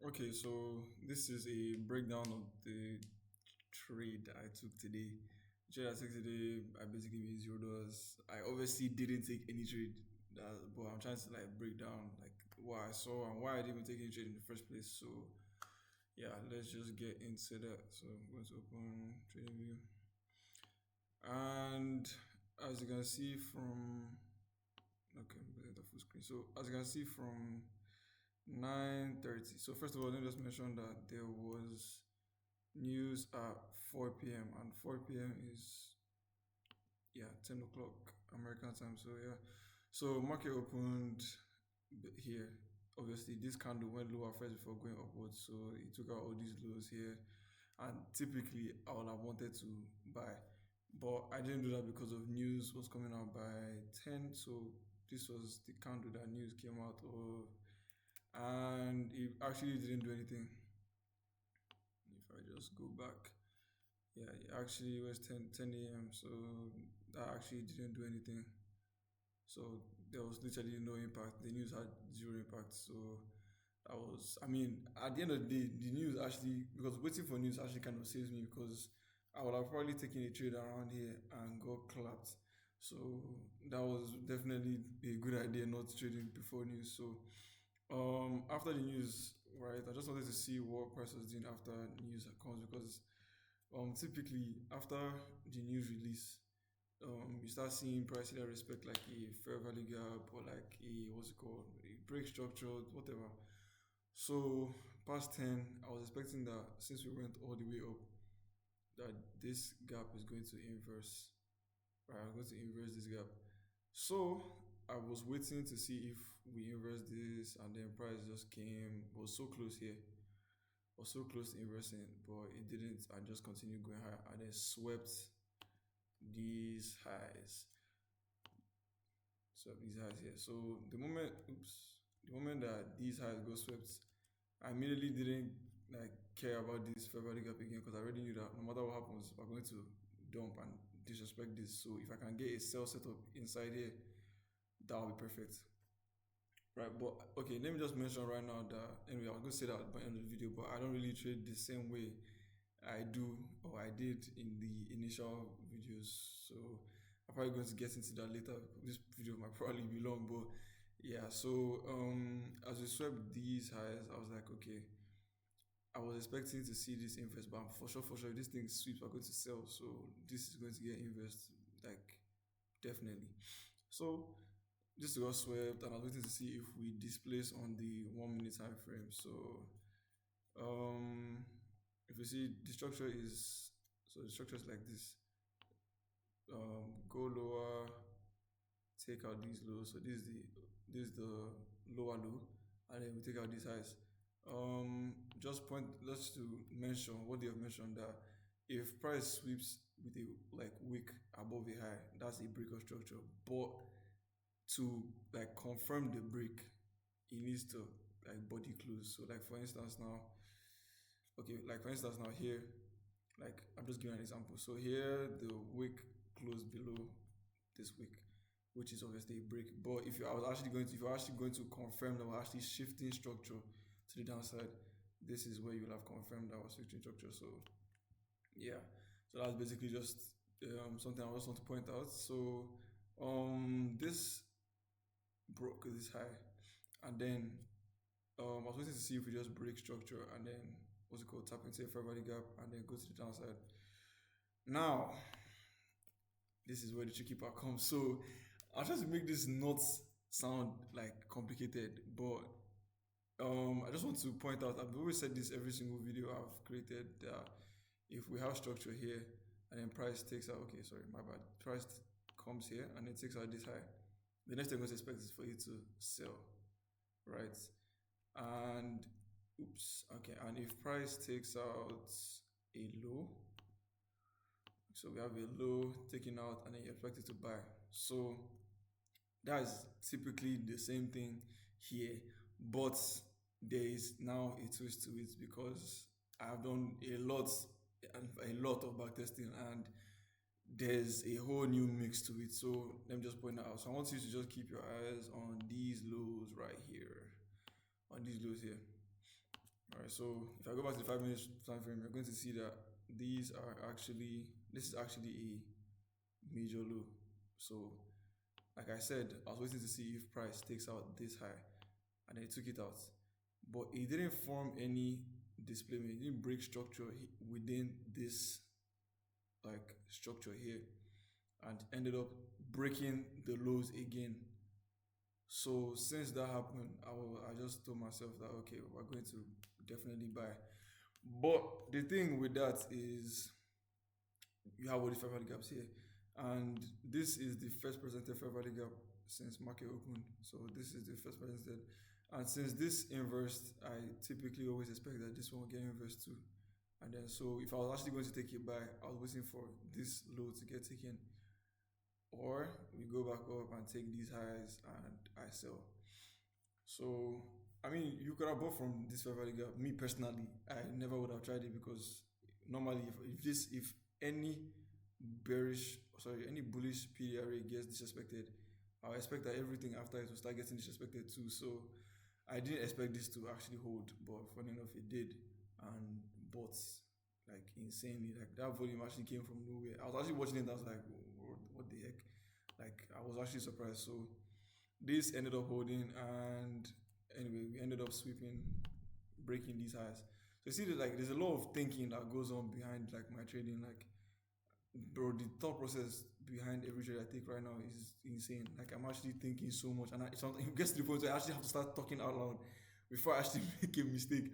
Okay, so this is a breakdown of the trade I took today. The trade I took today, I basically made $0. I obviously didn't take any trade, but I'm trying to like break down like what I saw and why I didn't even take any trade in the first place. So yeah, let's just get into that. So I'm going to open trading view, and as you can see from okay, I'm putting the full screen. So as you can see from 9:30. So first of all, let me just mention that there was news at 4 p.m. and 4 p.m. is 10 o'clock American time. So yeah, so market opened here. Obviously, this candle went lower first before going upwards, so it took out all these lows here. And typically, I would have wanted to buy, but I didn't do that because of news was coming out by 10. So this was the candle that news came out of, and it actually didn't do anything. If I just go back, yeah, it actually was 10 a.m. So that actually didn't do anything. So there was literally no impact. The news had zero impact. So that was, I mean, at the end of the day, the news actually, because waiting for news actually kind of saves me because I would have probably taken a trade around here and got clapped. So that was definitely a good idea not trading before news. So after the news, right, I just wanted to see what price was doing after news comes because typically after the news release, you start seeing prices that respect like a fair value gap or like a what's it called, a break structure, whatever. So past 10, I was expecting that since we went all the way up, that this gap is going to inverse. Right, I'm going to inverse this gap. So I was waiting to see if we inverse this, and then price just came, was so close here, was so close to inversing, but it didn't, and just continued going higher, and then swept these highs. Swept these highs here. So the moment that these highs go swept, I immediately didn't like care about this February gap again because I already knew that no matter what happens, we're going to dump and disrespect this. So if I can get a sell setup inside here, that will be perfect. Right, but okay, let me just mention right now that anyway, I'm gonna say that by the end of the video, but I don't really trade the same way I do or I did in the initial videos. So I'm probably going to get into that later. This video might probably be long, but yeah. So as we swept these highs, I was like, okay, I was expecting to see this invest, but for sure, if this thing sweeps, we're going to sell. So this is going to get invest, like definitely. So this got swept, and I was waiting to see if we displace on the 1 minute time frame. So if you see the structure is so the structure is like this. Go lower, take out these lows. So this is the lower low, and then we take out these highs. Just point just to mention what they have mentioned that if price sweeps with a like wick above a high, that's a break of structure. But to like confirm the break, it needs to like body close. So like for instance now, okay, like for instance now here, like I'm just giving an example. So here the wick closed below this wick, which is obviously a break. But if you're actually going to confirm that we're actually shifting structure to the downside, this is where you'll have confirmed that we're switching structure. So yeah, so that's basically just something I just want to point out. So this broke this high, and then I was waiting to see if we just break structure and then what's it called, tap into a fair value gap and then go to the downside. Now, this is where the tricky part comes. So I'll try to make this not sound like complicated, but I just want to point out I've always said this every single video I've created that if we have structure here and then price takes out, okay, sorry, my bad. Price comes here and it takes out this high. The next thing I'm going to expect is for you to sell, right? And oops, okay. And if price takes out a low, so we have a low taken out and then you expect it to buy. So that is typically the same thing here, but there is now a twist to it because I've done a lot of backtesting and there's a whole new mix to it. So let me just point that out. So I want you to just keep your eyes on these lows right here, on these lows here. All right, so if I go back to the 5 minutes time frame, you're going to see that this is actually a major low. So, like I said, I was waiting to see if price takes out this high, and then it took it out, but it didn't form any displacement. It didn't break structure within this like structure here, and ended up breaking the lows again. So since that happened, I just told myself that okay, we're going to definitely buy. But the thing with that is you have all the fair value gaps here, and this is the first presented fair value gap since market opened. So this is the first presented, and since this inversed, I typically always expect that this one will get inversed too. And then so if I was actually going to take it buy, I was waiting for this low to get taken, or we go back up and take these highs and I sell. So I mean, you could have bought from this fair value gap. Me personally, I never would have tried it because normally, if any any bullish PDRA gets disrespected, I expect that everything after it will start getting disrespected too. So I didn't expect this to actually hold, but funny enough, it did, and bought like insanely. Like that volume actually came from nowhere. I was actually watching it. I was like, what the heck? Like I was actually surprised. So this ended up holding, and anyway, we ended up sweeping, breaking these highs. So you see that like there's a lot of thinking that goes on behind like my trading. Like bro, the thought process behind every trade I take right now is insane. Like I'm actually thinking so much, and it gets to the point where I actually have to start talking out loud before I actually make a mistake.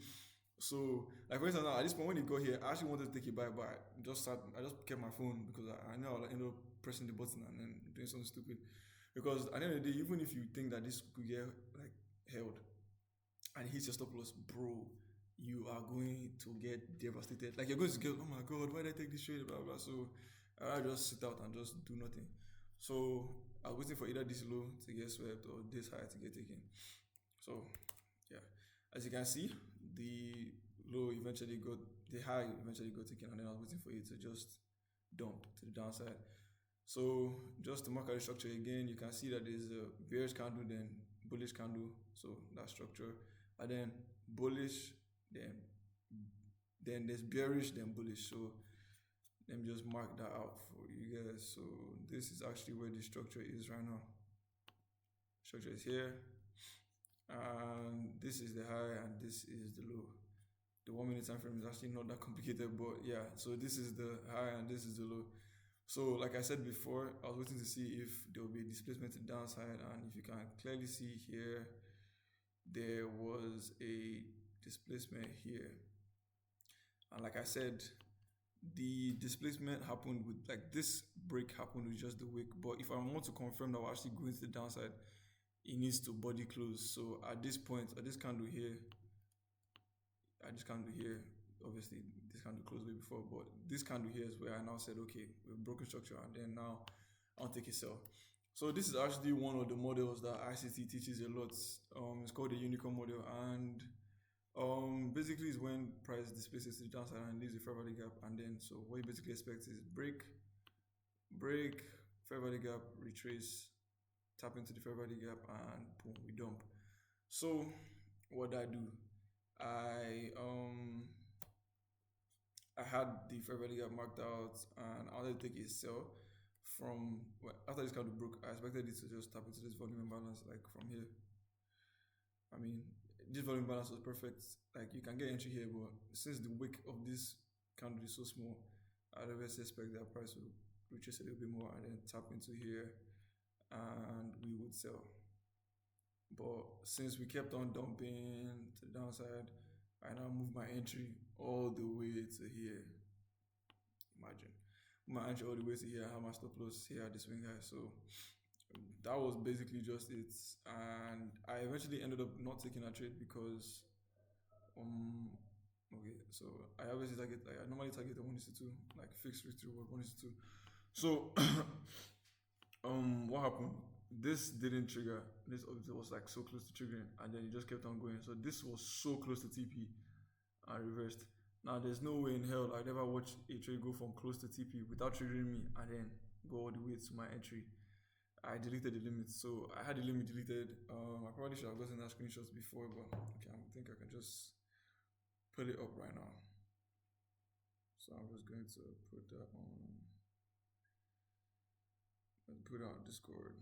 So, like for instance, now at this point when it got here, I actually wanted to take it back, but I just kept my phone because I know I'll end up pressing the button and then doing something stupid. Because at the end of the day, even if you think that this could get like held, and hits your stop loss, bro, you are going to get devastated. Like you're going to get, oh my god, why did I take this trade? Blah blah. So I just sit out and just do nothing. So I was waiting for either this low to get swept or this high to get taken. So yeah, as you can see, the high eventually got taken, and then I was waiting for it to just dump to the downside. So just to mark out the structure again, you can see that there's a bearish candle, then bullish candle. So that structure, and then bullish, then there's bearish, then bullish. So let me just mark that out for you guys. So this is actually where the structure is right now. Structure is here, and this is the high, and this is the low. The 1 minute time frame is actually not that complicated, but yeah. So this is the high, and this is the low. So, like I said before, I was waiting to see if there will be a displacement to the downside, and if you can clearly see here, there was a displacement here. And like I said, the displacement happened with like this break happened with just the wick. But if I want to confirm that we're actually going to the downside, it needs to body close. So at this point, at this candle here, obviously this candle closed way before, but this candle here is where I now said, okay, we've broken structure, and then now I'll take a sell. So this is actually one of the models that ICT teaches a lot. It's called the unicorn model, and basically is when price displaces to the downside and leaves a fair value gap, and then so what you basically expect is break, fair value gap, retrace, tap into the fair value gap, and boom, we dump. So what did I do? I I had the fair value gap marked out, and I wanted to take a sell from after this candle broke. I expected it to just tap into this volume imbalance like from here. I mean, this volume balance was perfect. Like you can get entry here, but since the wick of this candle is so small, I'd always expect that price will retrace a little bit more and then tap into here, and we would sell. But since we kept on dumping to the downside, I now moved my entry all the way to here. Imagine. My entry all the way to here, I have my stop loss here at the swing high. So that was basically just it. And I eventually ended up not taking a trade because um okay, so I always target like I normally target a 1:2, like fixed risk reward 1:2. So what happened? This didn't trigger. This obviously was like so close to triggering, and then it just kept on going. So this was so close to TP and reversed. Now there's no way in hell I'd ever watch a trade go from close to TP without triggering me and then go all the way to my entry. I deleted the limit, so I had the limit deleted. I probably should have gotten that screenshots before, but okay, I think I can just put it up right now. So I'm just going to put that on and put it on Discord.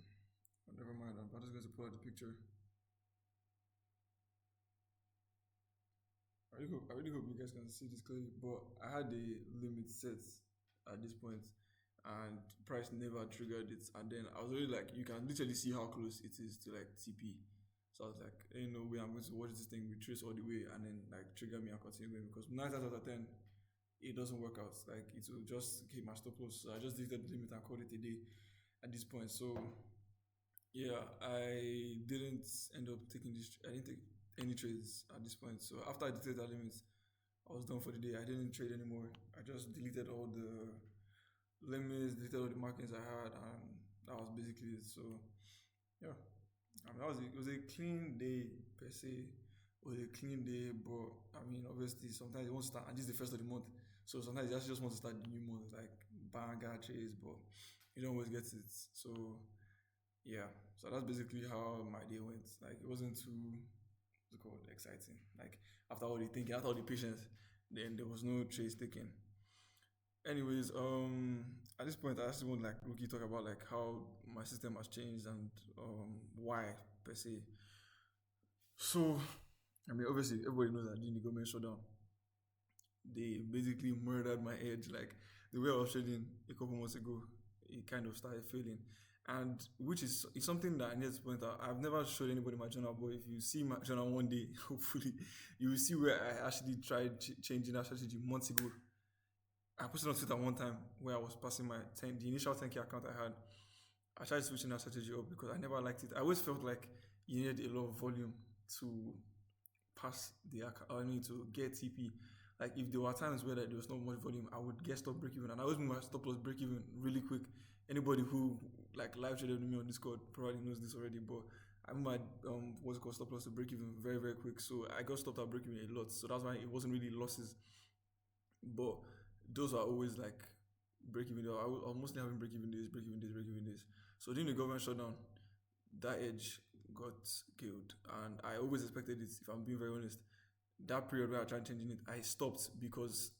Oh, never mind, I'm just going to pull out the picture. I really hope you guys can see this clearly, but I had a limit set at this point, and price never triggered it. And then I was really like, you can literally see how close it is to like TP. So I was like, ain't no way I'm going to watch this thing retrace all the way and then like trigger me and continue going because 9 times out of 10, it doesn't work out. Like it will just keep my stop loss. So I just deleted the limit and called it a day at this point. So yeah, I didn't end up taking this. I didn't take any trades at this point. So after I deleted that limit, I was done for the day. I didn't trade anymore. I just deleted all the limits, deleted all the markings I had, and that was basically it. So yeah, I mean, it was a clean day per se. It was a clean day, but I mean, obviously, sometimes you want to start, and this is the first of the month, so sometimes you actually just want to start the new month, like banger trades, but you don't always get it. So yeah, so that's basically how my day went. Like it wasn't too what's it called exciting. Like after all the thinking, after all the patience, then there was no trades taken. Anyways, at this point, I actually want like Rookie talk about like how my system has changed and why per se. So, I mean, obviously, everybody knows that during the government shutdown, they basically murdered my edge. Like the way I was trading a couple months ago, it kind of started failing, and which is something that I need to point out. I've never showed anybody my journal, but if you see my journal one day, hopefully, you will see where I actually tried changing that strategy months ago. I posted on Twitter one time where I was passing my 10, the initial 10K account I had. I tried switching that strategy up because I never liked it. I always felt like you needed a lot of volume to pass the account, I mean, to get TP. Like if there were times where like, there was not much volume, I would get stop break even, and I always move my stop loss break even really quick. Anybody who like live traded with me on Discord probably knows this already, but I move my what's it called stop loss to break even very quick. So I got stopped at break even a lot. So that's why it wasn't really losses, but those are always like break even. I was mostly having break even days, break even days, break even days. So during the government shutdown, that edge got killed, and I always expected it. If I'm being very honest, that period where I tried changing it, I stopped because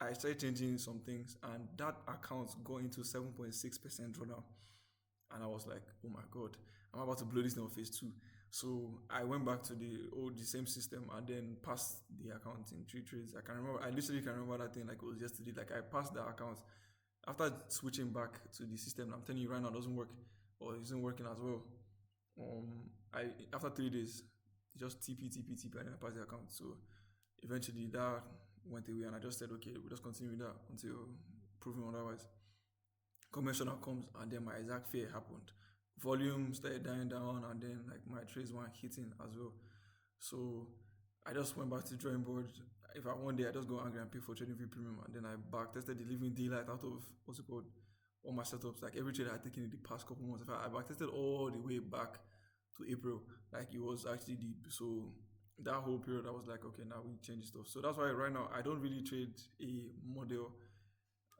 I started changing some things, and that account got into 7.6% drawdown. And I was like, oh my god, I'm about to blow this thing on phase two. So I went back to the same system and then passed the account in three trades. I can remember, I literally can remember that thing like it was yesterday. Like I passed the account after switching back to the system. I'm telling you right now, it doesn't work or it isn't working as well. I after 3 days, just TP, and then I passed the account. So eventually that went away, and I just said, okay, we'll just continue with that until proven otherwise. Conventional comes, and then my exact fear happened. Volume started dying down, and then like my trades weren't hitting as well. So I just went back to the drawing board. If I one day I just go angry and pay for trading view premium, and then I back tested the living daylight out of what's it called, all my setups, like every trade I had taken in the past couple months. In fact, I back tested all the way back to April, like it was actually deep. So that whole period, I was like, okay, now we change stuff. So that's why right now I don't really trade a model.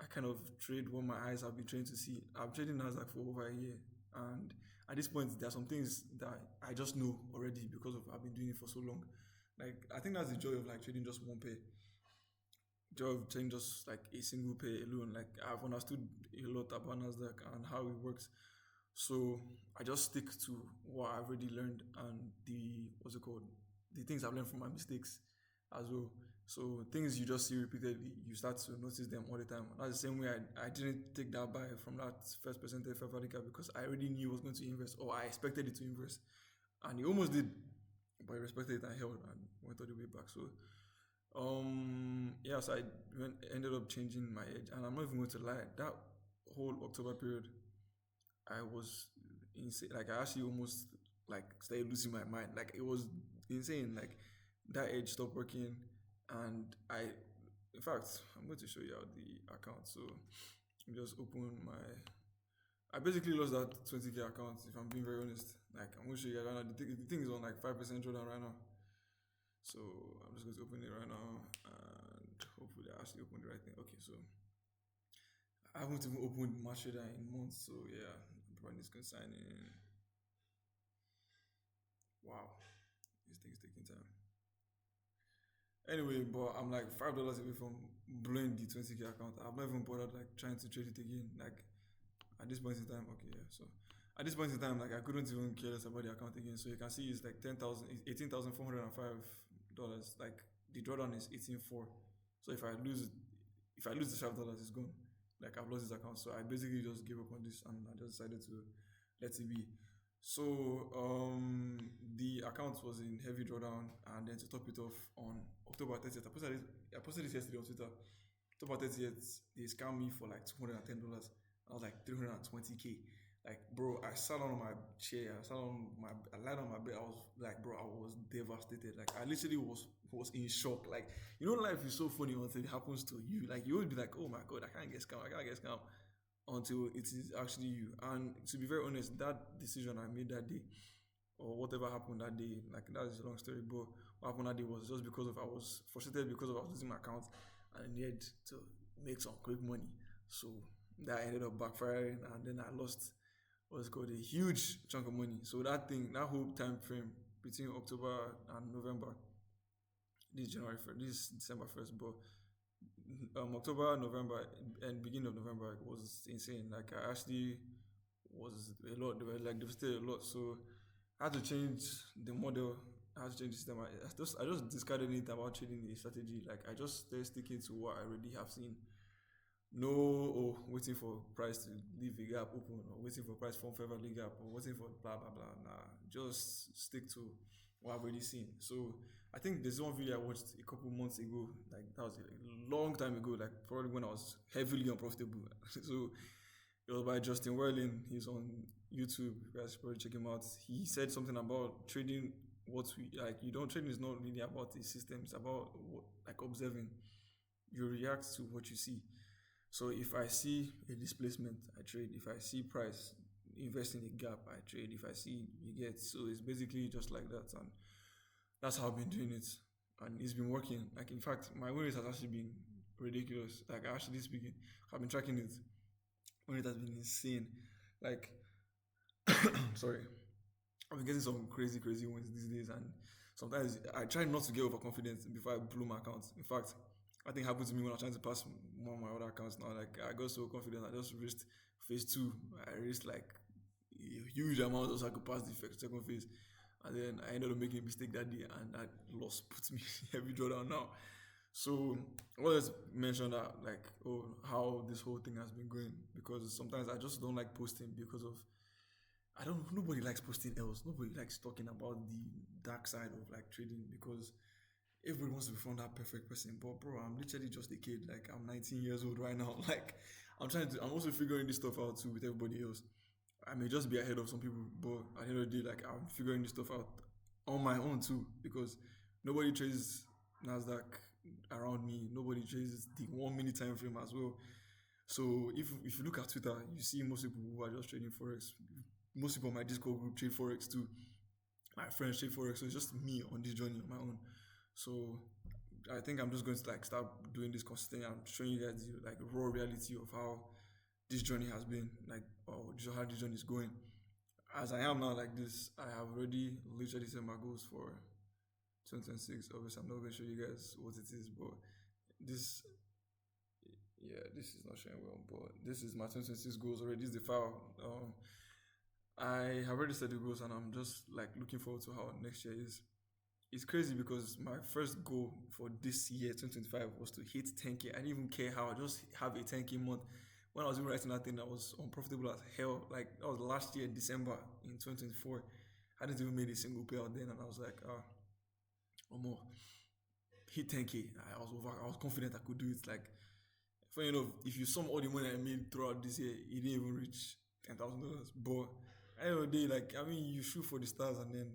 I kind of trade what my eyes have been trained to see. I've traded Nasdaq for over a year, and at this point, there are some things that I just know already because of I've been doing it for so long. Like I think that's the joy of like trading just one pair, joy of trading just like a single pair alone. Like I've understood a lot about Nasdaq and how it works, so I just stick to what I've already learned and the what's it called, the things I've learned from my mistakes as well. So things you just see repeatedly, you start to notice them all the time. That's the same way I didn't take that buy from that first percentage Fabrica because I already knew it was going to invest or I expected it to invest. And he almost did, but he respected it and held and went all the way back. So yeah, so ended up changing my edge. And I'm not even going to lie, that whole October period I was insane. Like I actually almost like started losing my mind. Like it was insane. Like that edge stopped working, and in fact, I'm going to show you out the account. So I just open my. I basically lost that 20K account. If I'm being very honest, like I'm going to show you guys right now. The thing is on like 5% drawdown right now. So I'm just going to open it right now, and hopefully I actually opened the right thing. Okay, so I haven't even opened much trader in months, so yeah, I'm probably just gonna sign in. Wow, this thing is taking time. Anyway, but I'm like $5 away from blowing the 20K account. I've not even bothered like trying to trade it again. Like at this point in time, okay, yeah. So at this point in time, like I couldn't even care less about the account again. So you can see it's like 10,000, $18,405. Like the drawdown is 18,400. So if I lose the $5, it's gone. Like I've lost this account. So I basically just gave up on this and I just decided to let it be. So the account was in heavy drawdown, and then to top it off on October 30th, I posted this yesterday on Twitter. October 30th, they scammed me for like $210. I was like 320K. Like, bro, I sat on my chair, I lied on my bed. I was like, bro, I was devastated. Like, I literally was in shock. Like, life is so funny until it happens to you. Like, you would be like, oh my god, I can't get scammed until it is actually you. And to be very honest, that decision I made that day, or whatever happened that day, like that is a long story, but what happened that day was just because of I was frustrated because of I was losing my account and I needed to make some quick money. So that ended up backfiring, and then I lost what's called a huge chunk of money. So that whole time frame between October and November, this January 1st, this December 1st, but October, November, and beginning of November was insane. Like I actually was a lot. They were like devastated a lot. So I had to change the model. I had to change the system. I just discarded anything about trading a strategy. Like I just stay sticking to what I already have seen. No, waiting for price to leave a gap open, or waiting for price from favorably gap, or waiting for blah blah blah. Nah, just stick to what I've already seen. So I think there's one video I watched a couple months ago. Like that was a long time ago. Like probably when I was heavily unprofitable. So it was by Justin Werlin. He's on YouTube. You guys should probably check him out. He said something about trading. What we like, you don't trading is not really about the system. It's about like observing. You react to what you see. So if I see a displacement, I trade. If I see price, invest in a gap, I trade. If I see you get, so it's basically just like that, and that's how I've been doing it, and it's been working. Like in fact, my win rate has actually been ridiculous. Like actually speaking, I've been tracking it. Win rate has been insane. Like sorry, I've been getting some crazy wins these days, and sometimes I try not to get overconfident before I blow my account. In fact, I think happened to me when I was trying to pass one of my other accounts now. Like I got so confident, I just reached phase two. I reached like a huge amount so I could pass the second phase. And then I ended up making a mistake that day, and that loss puts me heavy drawdown now. So I always mention that, like, oh, how this whole thing has been going, because sometimes I just don't like posting because of I don't. Nobody likes posting else. Nobody likes talking about the dark side of like trading, because everybody wants to be found that perfect person. But bro, I'm literally just a kid. Like I'm 19 years old right now. Like I'm also figuring this stuff out too with everybody else. I may just be ahead of some people, but at the end of the day, like I'm figuring this stuff out on my own too, because nobody trades Nasdaq around me. Nobody trades the 1 minute time frame as well. So if you look at Twitter, you see most people who are just trading forex. Most people on my Discord group trade forex too. My friends trade forex. So it's just me on this journey on my own. So I think I'm just going to like start doing this consistently. I'm showing you guys the like raw reality of how this journey has been, like, or just how this journey is going. As I am now, like this, I have already literally set my goals for 2026. Obviously, I'm not going to show you guys what it is, but this, yeah, this is not showing well, but this is my 2026 goals already. This is the file. I have already set the goals, and I'm just like looking forward to how next year is. It's crazy because my first goal for this year, 2025, was to hit 10K. I didn't even care how, I just have a 10K month. When I was even writing that thing, I was unprofitable as hell. Like, that was last year, December in 2024. I hadn't even made a single payout then, and I was like, one more. Hit 10K. I was confident I could do it. Like, funny enough, if you sum all the money I made throughout this year, it didn't even reach $10,000. But at the end of the day, like, I mean, you shoot for the stars and then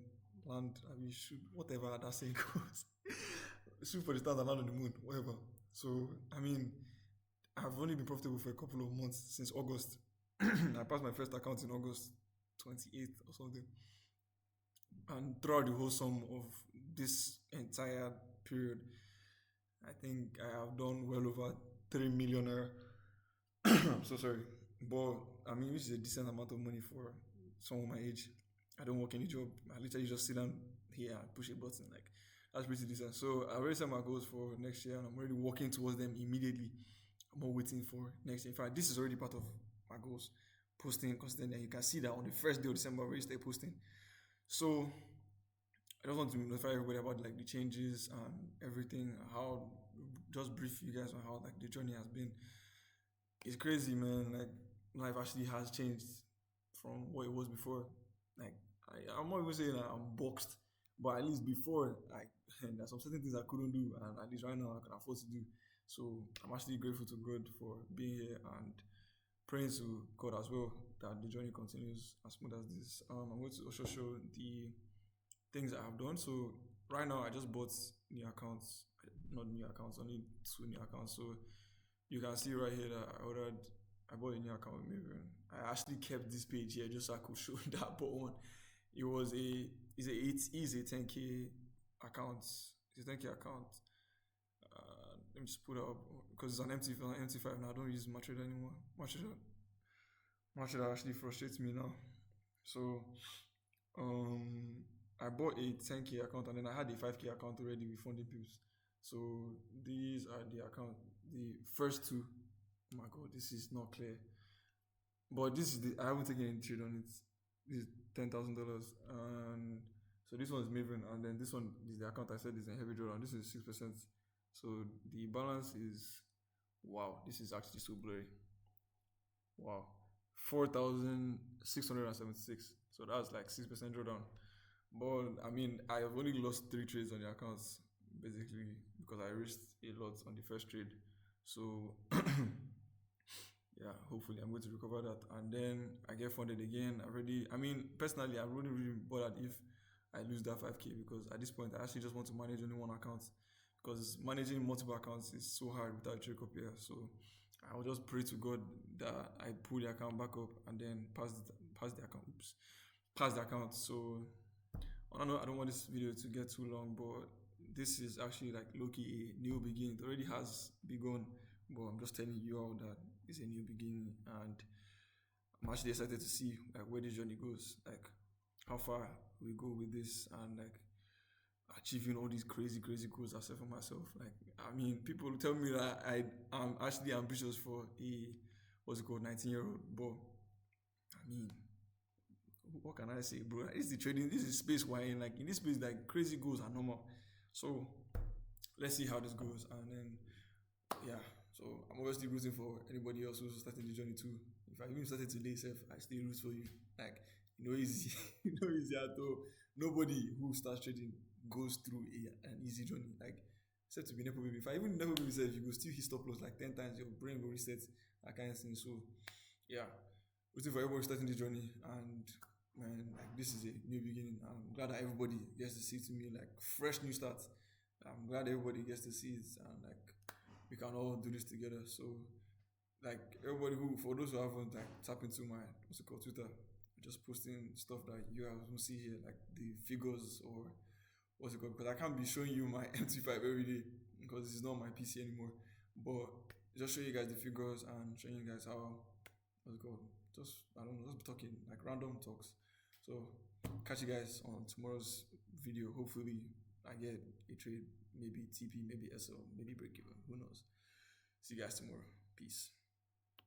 land. I mean, shoot whatever that saying goes. Shoot for the stars and land on the moon, whatever. So, I mean, I've only been profitable for a couple of months since August. I passed my first account in August 28th or something. And throughout the whole sum of this entire period, I think I have done well over 3 millionaire. I'm so sorry. But I mean, which is a decent amount of money for someone my age. I don't work any job. I literally just sit down here and push a button. Like, That's pretty decent. So I already set my goals for next year, and I'm already working towards them immediately. I'm not waiting for next year. In fact, this is already part of my goals. Posting consistently, and you can see that on the first day of December, I already started posting. So I just want to notify everybody about like the changes and everything. How just brief you guys on how like the journey has been. It's crazy, man. Like life actually has changed from what it was before. Like I'm not even saying that I'm boxed, but at least before, like there's some certain things I couldn't do, and at least right now I can afford to do. So I'm actually grateful to God for being here and praying to God as well that the journey continues as smooth as this. I'm going to also show the things I have done. So right now I just bought new accounts, not new accounts, only two new accounts. So you can see right here that I bought a new account with Maven. I actually kept this page here just so I could show that I bought one. It is a 10k account. It's a 10k account. Let me just put it up because it's an MT5 now. I don't use Matrix anymore. Matrix actually frustrates me now. So I bought a 10k account and then I had a 5k account already with funding pips. So these are the account, the first two. Oh my god, this is not clear. But this is I haven't taken any trade on it. This is $10,000. And so this one is Maven, and then this one is the account I said is a heavy drawdown. This is 6%. So the balance is wow, this is actually so blurry. Wow. 4,676. So that's like 6% drawdown. But I mean, I have only lost three trades on the accounts basically because I risked a lot on the first trade. So yeah, hopefully I'm going to recover that. And then I get funded again. I mean, personally, I wouldn't really bothered if I lose that 5k because at this point, I actually just want to manage only one account because managing multiple accounts is so hard without a trade copier. So I'll just pray to God that I pull the account back up and then pass the account. Oops, pass the account. So I don't want this video to get too long, but this is actually like low-key a new beginning. It already has begun, but I'm just telling you all that it's a new beginning, and I'm actually excited to see like where this journey goes, like how far we go with this, and like achieving all these crazy goals I set for myself. Like I mean, people tell me that am actually ambitious for a what's it called 19-year-old, but I mean what can I say, bro? This is the trading. This is space where like in this space, like crazy goals are normal. So let's see how this goes, and then yeah. So I'm obviously rooting for anybody else who's starting the journey too. If I even started today, self, I still root for you. Like easy, easy at all. Nobody who starts trading goes through an easy journey. Like except to be nepo baby. If I even nepo baby self, you go still hit stop loss like 10 times. Your brain will reset. That kind of thing. So yeah, rooting for everybody starting the journey, and man, like this is a new beginning. I'm glad that everybody gets to see to me like fresh new start. I'm glad everybody gets to see it, and like we can all do this together. So like everybody who, for those who haven't like tap into my what's it called Twitter, just posting stuff that you guys will see here, like the figures or what's it called, because I can't be showing you my MT5 every day because it's not my PC anymore. But just show you guys the figures and showing you guys how what's it called, just I don't know, just talking like random talks. So catch you guys on tomorrow's video. Hopefully I get a trade, maybe TP, maybe SL, maybe break even, who knows. See you guys tomorrow. Peace.